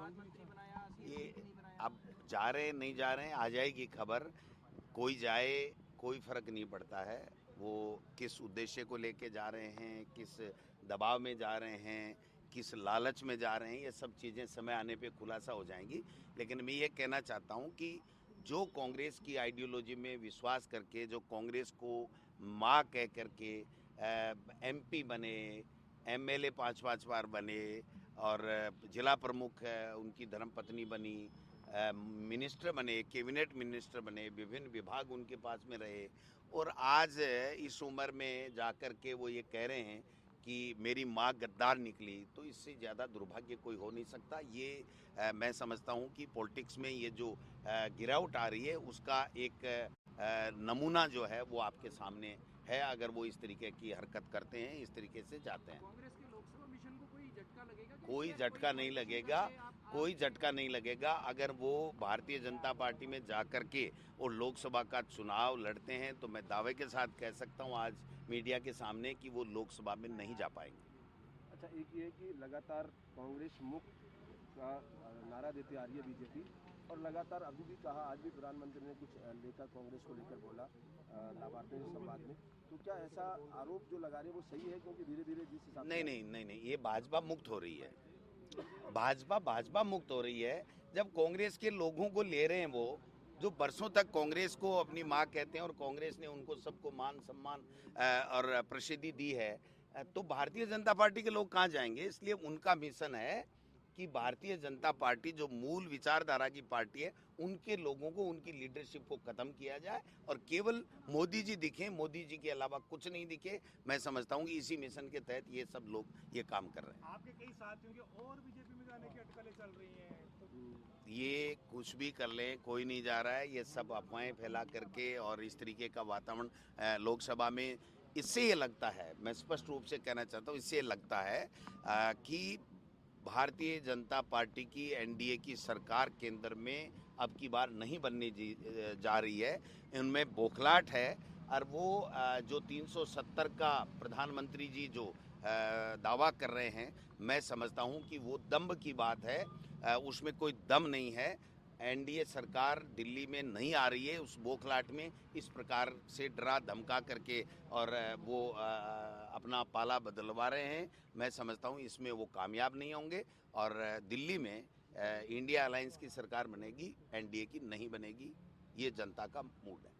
ये अब जा रहे नहीं जा रहे हैं, आ जाएगी खबर। कोई जाए कोई फर्क नहीं पड़ता है। वो किस उद्देश्य को लेके जा रहे हैं, किस दबाव में जा रहे हैं, किस लालच में जा रहे हैं, ये सब चीज़ें समय आने पे खुलासा हो जाएंगी। लेकिन मैं ये कहना चाहता हूँ कि जो कांग्रेस की आइडियोलॉजी में विश्वास करके, जो कांग्रेस को माँ कह करके एमपी बने, एमएलए 5-5 बार बने और जिला प्रमुख उनकी धर्मपत्नी बनी, मिनिस्टर बने, कैबिनेट मिनिस्टर बने, विभिन्न विभाग उनके पास में रहे, और आज इस उम्र में जाकर के वो ये कह रहे हैं कि मेरी माँ गद्दार निकली, तो इससे ज़्यादा दुर्भाग्य कोई हो नहीं सकता। ये मैं समझता हूँ कि पॉलिटिक्स में ये जो गिरावट आ रही है उसका एक नमूना जो है वो आपके सामने है। अगर वो इस तरीके की हरकत करते हैं, इस तरीके से जाते हैं, कांग्रेस के लोकसभा मिशन को कोई झटका लगेगा? कोई झटका नहीं लगेगा, कोई झटका नहीं लगेगा। अगर वो भारतीय जनता पार्टी में जाकर के और लोकसभा का चुनाव लड़ते हैं तो मैं दावे के साथ कह सकता हूँ आज मीडिया के सामने कि वो लोकसभा में नहीं जा पाएंगे। अच्छा, एक ये है कि लगातार कांग्रेस मुक्त का नारा देते आ रही है बीजेपी, और लगातार अभी भी कहा, आज भी प्रधानमंत्री ने कुछ लेकर कांग्रेस को लेकर बोला लाभार्थियों से संवाद में। तो क्या ऐसा आरोप जो लगा रहे हैं वो सही है? क्योंकि धीरे धीरे जिस हिसाब नहीं नहीं नहीं नहीं, ये भाजपा मुक्त हो रही है। भाजपा मुक्त हो रही है जब कांग्रेस के लोगों को ले रहे हैं, वो जो बरसों तक कांग्रेस को अपनी माँ कहते हैं और कांग्रेस ने उनको सबको मान सम्मान और प्रसिद्धि दी है, तो भारतीय जनता पार्टी के लोग कहाँ जाएंगे। इसलिए उनका मिशन है कि भारतीय जनता पार्टी जो मूल विचारधारा की पार्टी है, उनके लोगों को, उनकी लीडरशिप को खत्म किया जाए और केवल मोदी जी दिखें, मोदी जी के अलावा कुछ नहीं दिखे। मैं समझता हूँ कि इसी मिशन के तहत ये सब लोग ये काम कर रहे हैं। आपके कई साथियों के और बीजेपी में जाने की अटकलें चल रही हैं, तो ये कुछ भी कर लें, कोई नहीं जा रहा है। ये सब अफवाहें फैला करके और इस तरीके का वातावरण लोकसभा में, इससे ये लगता है, मैं स्पष्ट रूप से कहना चाहता हूँ, इससे ये लगता है कि भारतीय जनता पार्टी की एनडीए की सरकार केंद्र में अब की बार नहीं बनने जा रही है। इनमें बौखलाहट है और वो जो 370 का प्रधानमंत्री जी जो दावा कर रहे हैं, मैं समझता हूं कि वो दम्भ की बात है। उसमें कोई दम नहीं है। एनडीए सरकार दिल्ली में नहीं आ रही है उस बौखलाहट में, इस प्रकार से डरा धमका करके और वो अपना पाला बदलवा रहे हैं। मैं समझता हूं इसमें वो कामयाब नहीं होंगे और दिल्ली में इंडिया अलायंस की सरकार बनेगी, एनडीए की नहीं बनेगी। ये जनता का मूड है।